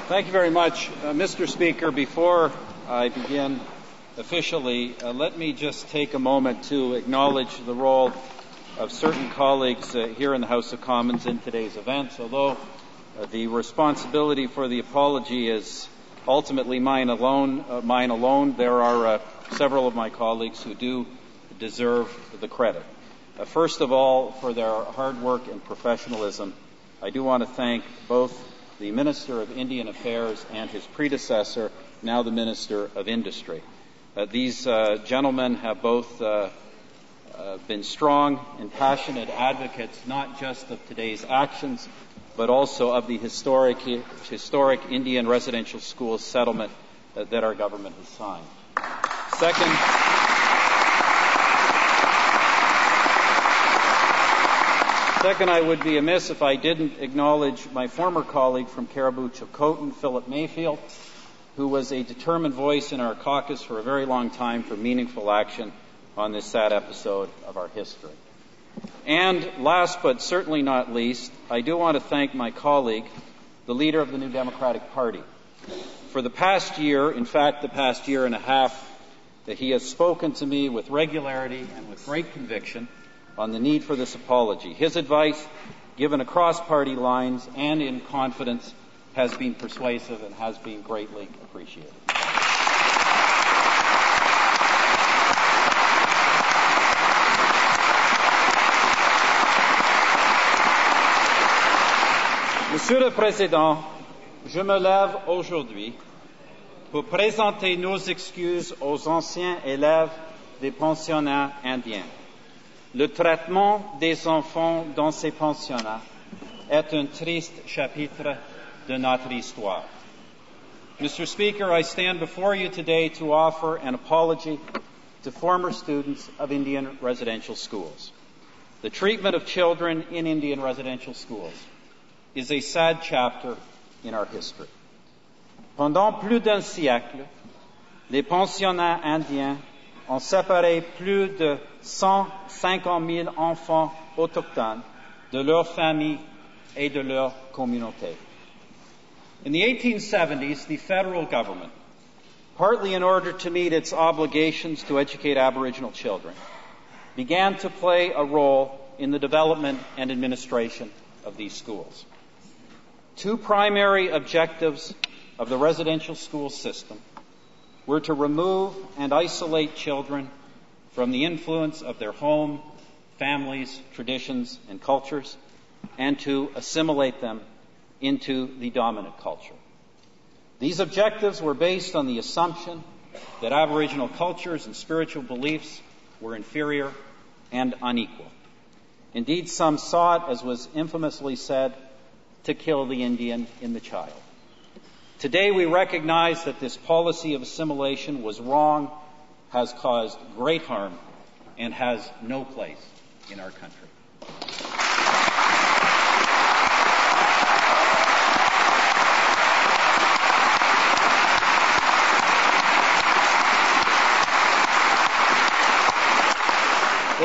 Thank you very much. Mr. Speaker, before I begin officially, let me just take a moment to acknowledge the role of certain colleagues here in the House of Commons in today's events. Although the responsibility for the apology is ultimately mine alone, there are several of my colleagues who do deserve the credit. First of all, for their hard work and professionalism, I do want to thank both the Minister of Indian Affairs and his predecessor, now the Minister of Industry. These gentlemen have both been strong and passionate advocates, not just of today's actions, but also of the historic Indian residential school settlement that our government has signed. Second, I would be amiss if I didn't acknowledge my former colleague from Caribou-Chilcotin, Philip Mayfield, who was a determined voice in our caucus for a very long time for meaningful action on this sad episode of our history. And last but certainly not least, I do want to thank my colleague, the leader of the New Democratic Party. For the past year, in fact the past year and a half, that he has spoken to me with regularity and with great conviction on the need for this apology. His advice, given across party lines and in confidence, has been persuasive and has been greatly appreciated. Monsieur le Président, je me lève aujourd'hui pour présenter nos excuses aux anciens élèves des pensionnats indiens. Le traitement des enfants dans ces pensionnats est un triste chapitre de notre histoire. Mr. Speaker, I stand before you today to offer an apology to former students of Indian residential schools. The treatment of children in Indian residential schools is a sad chapter in our history. Pendant plus d'un siècle, les pensionnats indiens ont séparé plus de 150 000 enfants autochtones de leurs familles et de leur communauté. In the 1870s, the federal government, partly in order to meet its obligations to educate Aboriginal children, began to play a role in the development and administration of these schools. Two primary objectives of the residential school system were to remove and isolate children from the influence of their home, families, traditions, and cultures, and to assimilate them into the dominant culture. These objectives were based on the assumption that Aboriginal cultures and spiritual beliefs were inferior and unequal. Indeed, some sought, as was infamously said, to kill the Indian in the child. Today we recognize that this policy of assimilation was wrong, has caused great harm, and has no place in our country.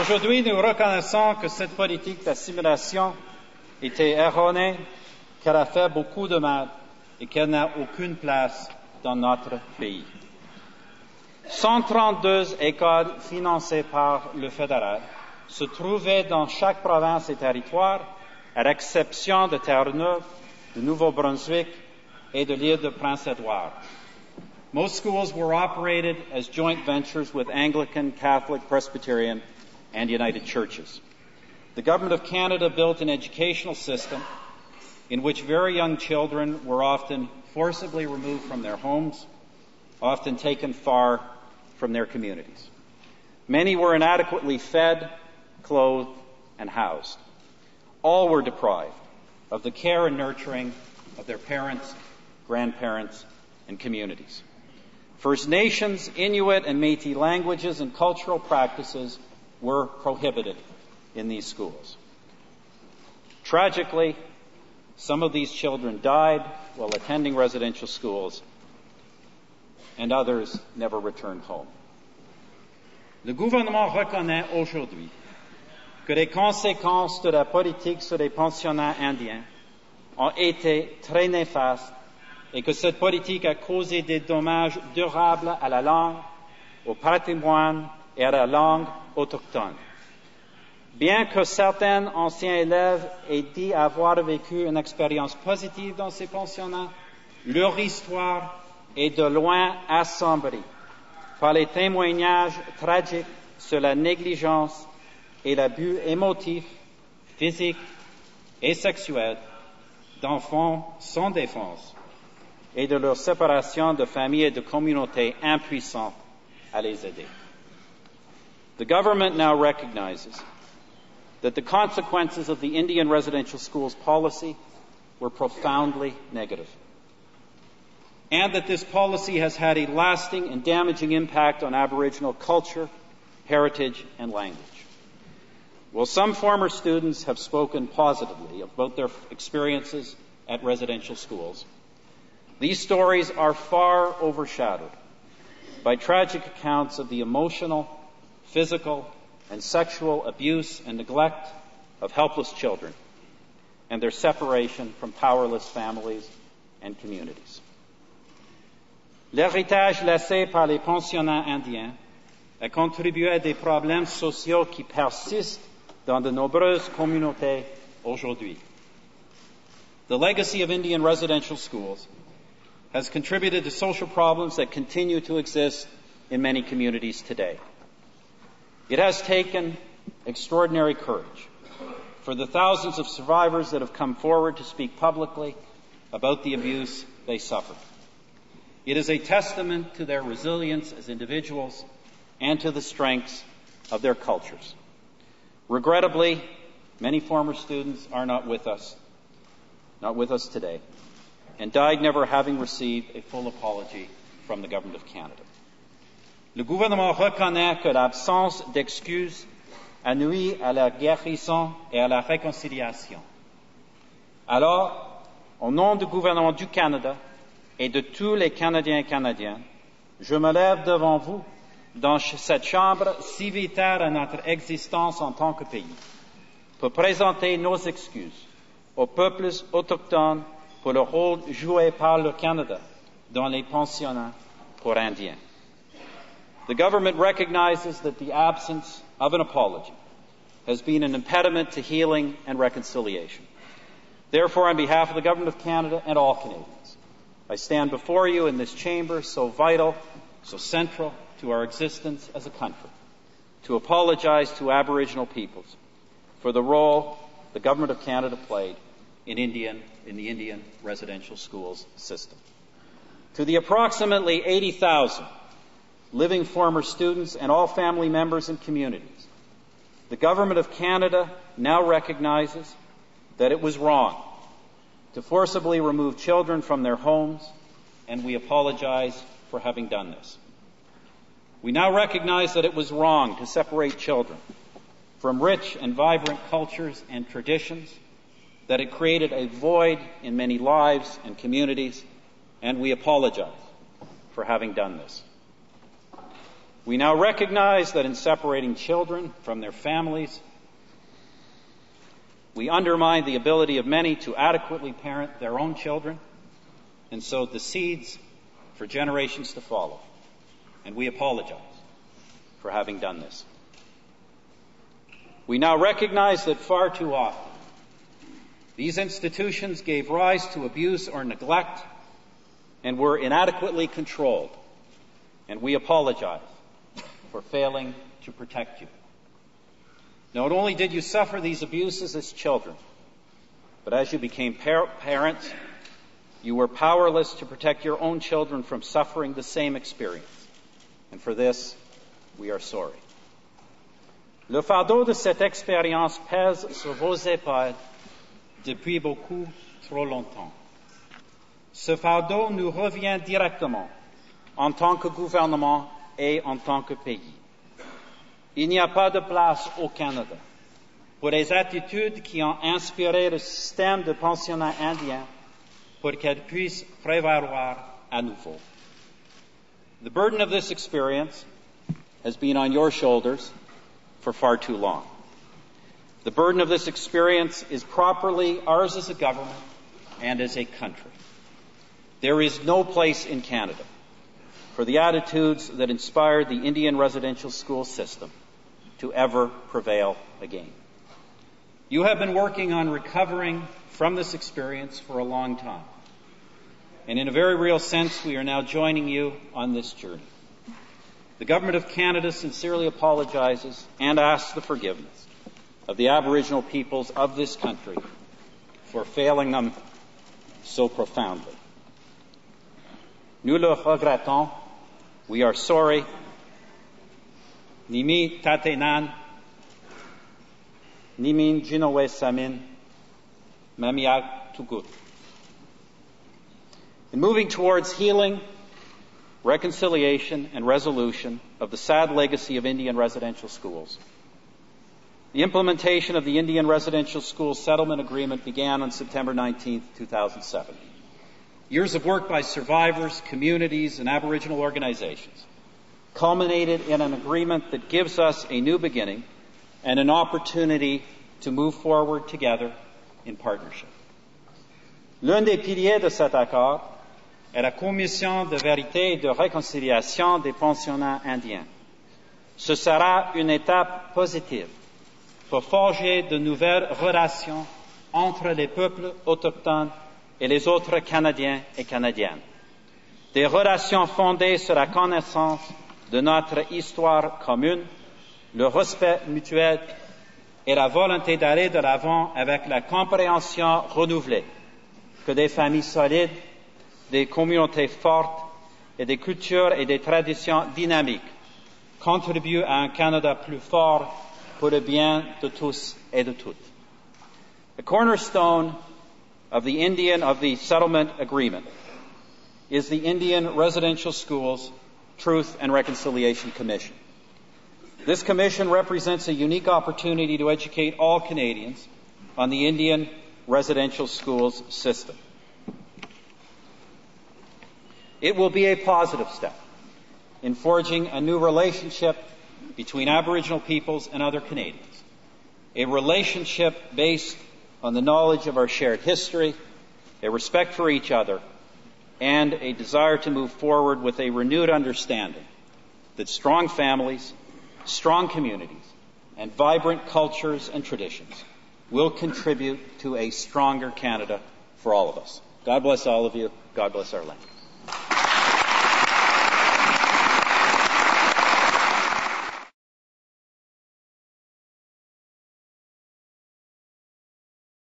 Aujourd'hui, nous reconnaissons que cette politique d'assimilation était erronée, qu'elle a fait beaucoup de mal et qu'elle n'a aucune place dans notre pays. 132 écoles financées par le fédéral se trouvaient dans chaque province et territoire, à l'exception de Terre-Neuve, de Nouveau-Brunswick et de l'île de Prince-Édouard. Most schools were operated as joint ventures with Anglican, Catholic, Presbyterian, and United Churches. The Government of Canada built an educational system in which very young children were often forcibly removed from their homes, often taken far from their communities. Many were inadequately fed, clothed, and housed. All were deprived of the care and nurturing of their parents, grandparents, and communities. First Nations, Inuit, and Métis languages and cultural practices were prohibited in these schools. Tragically, some of these children died while attending residential schools, and others never returned home. Le gouvernement reconnaît aujourd'hui que les conséquences de la politique sur les pensionnats indiens ont été très néfastes et que cette politique a causé des dommages durables à la langue, au patrimoine et à la langue autochtone. Bien que certains anciens élèves aient dit avoir vécu une expérience positive dans ces pensionnats, leur histoire est de loin assombrie par les témoignages tragiques sur la négligence et l'abus émotif, physique et sexuel d'enfants sans défense et de leur séparation de familles et de communautés impuissantes à les aider. The government now recognizes that the consequences of the Indian residential schools policy were profoundly negative, and that this policy has had a lasting and damaging impact on Aboriginal culture, heritage, and language. While some former students have spoken positively about their experiences at residential schools, these stories are far overshadowed by tragic accounts of the emotional, physical, and sexual abuse and neglect of helpless children and their separation from powerless families and communities. L'héritage laissé par les pensionnats indiens a contribué à des problèmes sociaux qui persistent dans de nombreuses communautés aujourd'hui. The legacy of Indian residential schools has contributed to social problems that continue to exist in many communities today. It has taken extraordinary courage for the thousands of survivors that have come forward to speak publicly about the abuse they suffered. It is a testament to their resilience as individuals and to the strengths of their cultures. Regrettably, many former students are not with us today, and died never having received a full apology from the Government of Canada. Le gouvernement reconnaît que l'absence d'excuses a nui à la guérison et à la réconciliation. Alors, au nom du gouvernement du Canada et de tous les Canadiens et Canadiennes, je me lève devant vous dans cette chambre si vitale à notre existence en tant que pays, pour présenter nos excuses aux peuples autochtones pour le rôle joué par le Canada dans les pensionnats pour Indiens. The government recognizes that the absence of an apology has been an impediment to healing and reconciliation. Therefore, on behalf of the Government of Canada and all Canadians, I stand before you in this chamber so vital, so central to our existence as a country, to apologize to Aboriginal peoples for the role the Government of Canada played in the Indian residential schools system. To the approximately 80,000 living former students and all family members and communities, the Government of Canada now recognizes that it was wrong to forcibly remove children from their homes, and we apologize for having done this. We now recognize that it was wrong to separate children from rich and vibrant cultures and traditions, that it created a void in many lives and communities, and we apologize for having done this. We now recognize that in separating children from their families, we undermine the ability of many to adequately parent their own children and sow the seeds for generations to follow. And we apologize for having done this. We now recognize that far too often these institutions gave rise to abuse or neglect and were inadequately controlled. And we apologize for failing to protect you. Not only did you suffer these abuses as children, but as you became parents, you were powerless to protect your own children from suffering the same experience. And for this, we are sorry. Le fardeau de cette expérience pèse sur vos épaules depuis beaucoup trop longtemps. Ce fardeau nous revient directement en tant que gouvernement et en tant que pays. Il n'y a pas de place au Canada pour les attitudes qui ont inspiré le système de pensionnat indien pour qu'elles puissent prévaloir à nouveau. The burden of this experience has been on your shoulders for far too long. The burden of this experience is properly ours as a government and as a country. There is no place in Canada for the attitudes that inspired the Indian residential school system to ever prevail again. You have been working on recovering from this experience for a long time. And in a very real sense, we are now joining you on this journey. The Government of Canada sincerely apologizes and asks the forgiveness of the Aboriginal peoples of this country for failing them so profoundly. Nous le regrettons. We are sorry. Nimi tatenan, nimin jinowe samin, mamiak tugut. In moving towards healing, reconciliation, and resolution of the sad legacy of Indian residential schools, the implementation of the Indian Residential School Settlement Agreement began on September 19, 2007. Years of work by survivors, communities, and Aboriginal organizations culminated in an agreement that gives us a new beginning and an opportunity to move forward together in partnership. L'un des piliers de cet accord est la Commission de vérité et de réconciliation des pensionnats indiens. Ce sera une étape positive pour forger de nouvelles relations entre les peuples autochtones et les autres Canadiens et Canadiennes. Des relations fondées sur la connaissance de notre histoire commune, le respect mutuel et la volonté d'aller de l'avant avec la compréhension renouvelée que des familles solides, des communautés fortes et des cultures et des traditions dynamiques contribuent à un Canada plus fort pour le bien de tous et de toutes. The cornerstone of the settlement agreement is the Indian Residential Schools Truth and Reconciliation Commission. This commission represents a unique opportunity to educate all Canadians on the Indian residential schools system. It will be a positive step in forging a new relationship between Aboriginal peoples and other Canadians, a relationship based on the knowledge of our shared history, a respect for each other, and a desire to move forward with a renewed understanding that strong families, strong communities, and vibrant cultures and traditions will contribute to a stronger Canada for all of us. God bless all of you. God bless our land.